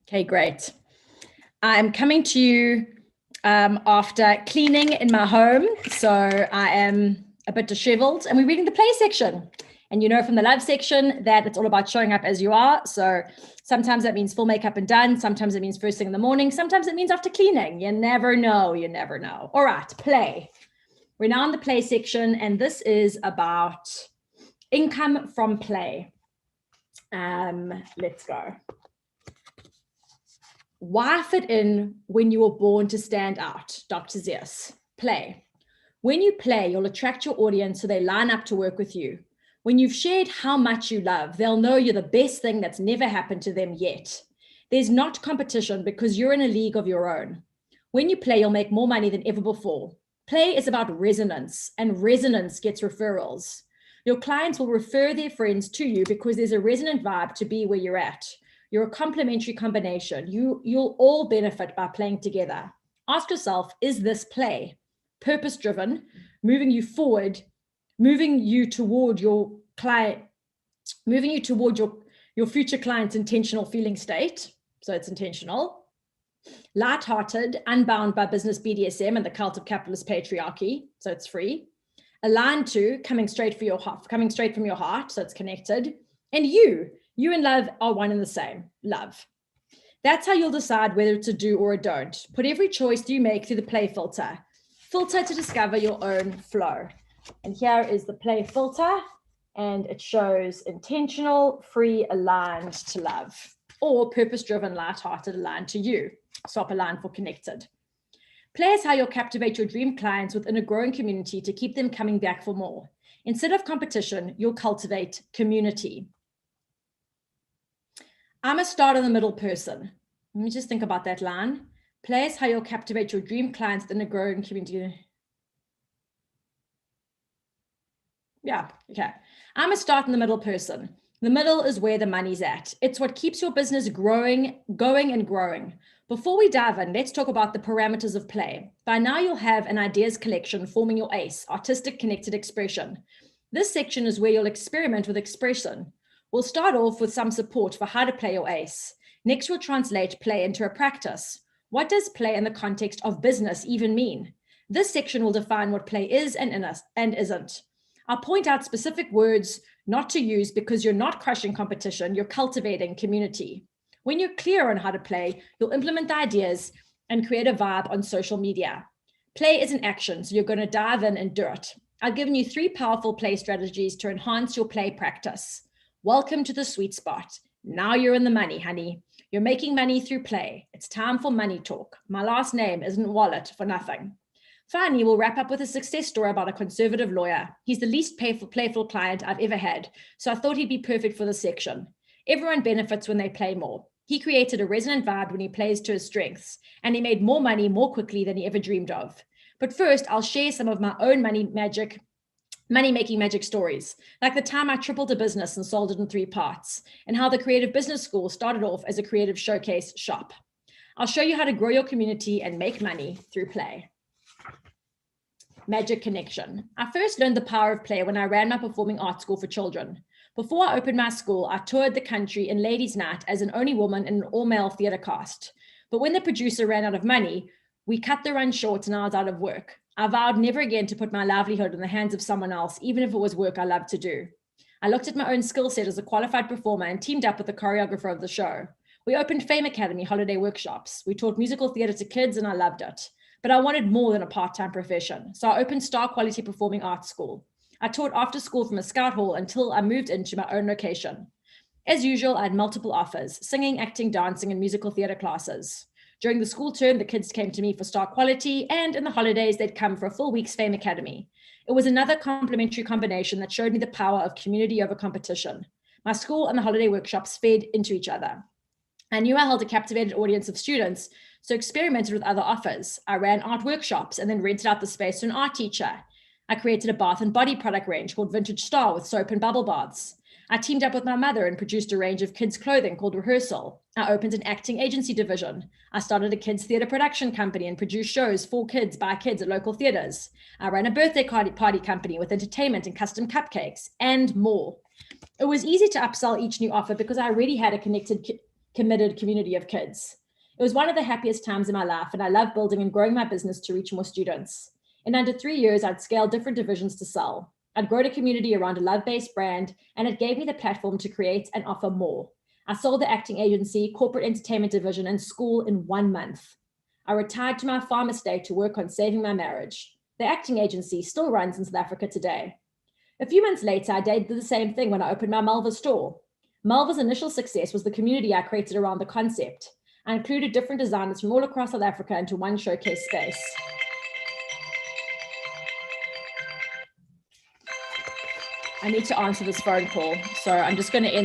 Okay, great. I'm coming to you after cleaning in my home. So I am a bit disheveled, and we're reading the play section. And you know from the love section that it's all about showing up as you are. So sometimes that means full makeup and done. Sometimes it means first thing in the morning. Sometimes it means after cleaning. You never know. You never know. All right, play. We're now in the play section, and this is about income from play. Let's go. Why fit in when you were born to stand out? Dr. Zeus. Play. When you play, you'll attract your audience so they line up to work with you. When you've shared how much you love, they'll know you're the best thing that's never happened to them yet. There's not competition because you're in a league of your own. When you play, you'll make more money than ever before. Play is about resonance, and resonance gets referrals. Your clients will refer their friends to you because there's a resonant vibe to be where you're at. You're a complementary combination. You'll all benefit by playing together. Ask yourself, is this play purpose-driven, moving you forward, moving you toward your client, moving you toward your future client's intentional feeling state? So it's intentional. Light-hearted, unbound by business BDSM and the cult of capitalist patriarchy. So it's free. Aligned to, coming straight from your heart. So it's connected. And you and love are one and the same. Love. That's how you'll decide whether it's a do or a don't. Put every choice you make through the play filter. Filter to discover your own flow. And here is the play filter, and it shows intentional, free, aligned to love, or purpose-driven, light-hearted, aligned to you. Swap aligned for connected. Play is how you'll captivate your dream clients within a growing community to keep them coming back for more. Instead of competition, you'll cultivate community. I'm a start in the middle person. Let me just think about that line. Play is how you'll captivate your dream clients within a growing community. Yeah, okay. I'm a start in the middle person. The middle is where the money's at. It's what keeps your business growing, going and growing. Before we dive in, let's talk about the parameters of play. By now you'll have an ideas collection forming your ACE, artistic connected expression. This section is where you'll experiment with expression. We'll start off with some support for how to play your ACE. Next, we'll translate play into a practice. What does play in the context of business even mean? This section will define what play is and isn't. I'll point out specific words not to use because you're not crushing competition, you're cultivating community. When you're clear on how to play, you'll implement the ideas and create a vibe on social media. Play is an action, so you're going to dive in and do it. I've given you 3 powerful play strategies to enhance your play practice. Welcome to the sweet spot. Now you're in the money, honey. You're making money through play. It's time for money talk. My last name isn't Wallet for nothing. Finally, we'll wrap up with a success story about a conservative lawyer. He's the least playful client I've ever had, so I thought he'd be perfect for this section. Everyone benefits when they play more. He created a resonant vibe when he plays to his strengths, and he made more money more quickly than he ever dreamed of. But first, I'll share some of my own money-making magic stories, like the time I tripled a business and sold it in 3 parts, and how the Creative Business School started off as a creative showcase shop. I'll show you how to grow your community and make money through play. Magic connection. I first learned the power of play when I ran my performing arts school for children. Before I opened my school, I toured the country in ladies' night as an only woman in an all-male theatre cast. But when the producer ran out of money, we cut the run short and I was out of work. I vowed never again to put my livelihood in the hands of someone else, even if it was work I loved to do. I looked at my own skill set as a qualified performer and teamed up with the choreographer of the show. We opened Fame Academy holiday workshops. We taught musical theatre to kids and I loved it. But I wanted more than a part-time profession, so I opened Star Quality Performing Arts School. I taught after school from a scout hall until I moved into my own location. As usual, I had multiple offers: singing, acting, dancing, and musical theatre classes. During the school term, the kids came to me for Star Quality, and in the holidays, they'd come for a full week's Fame Academy. It was another complementary combination that showed me the power of community over competition. My school and the holiday workshops fed into each other. I knew I held a captivated audience of students, so experimented with other offers. I ran art workshops and then rented out the space to an art teacher. I created a bath and body product range called Vintage Star with soap and bubble baths. I teamed up with my mother and produced a range of kids' clothing called Rehearsal. I opened an acting agency division. I started a kids' theatre production company and produced shows for kids by kids at local theatres. I ran a birthday party company with entertainment and custom cupcakes and more. It was easy to upsell each new offer because I already had a connected committed community of kids. It was one of the happiest times in my life, and I love building and growing my business to reach more students. In under 3 years, I'd scale different divisions to sell. I'd grown a community around a love-based brand, and it gave me the platform to create and offer more. I sold the acting agency, corporate entertainment division, and school in 1 month. I retired to my farm estate to work on saving my marriage. The acting agency still runs in South Africa today. A few months later, I did the same thing when I opened my Malva store. Malva's initial success was the community I created around the concept. I included different designers from all across South Africa into one showcase space. I need to answer this phone call, so I'm just going to end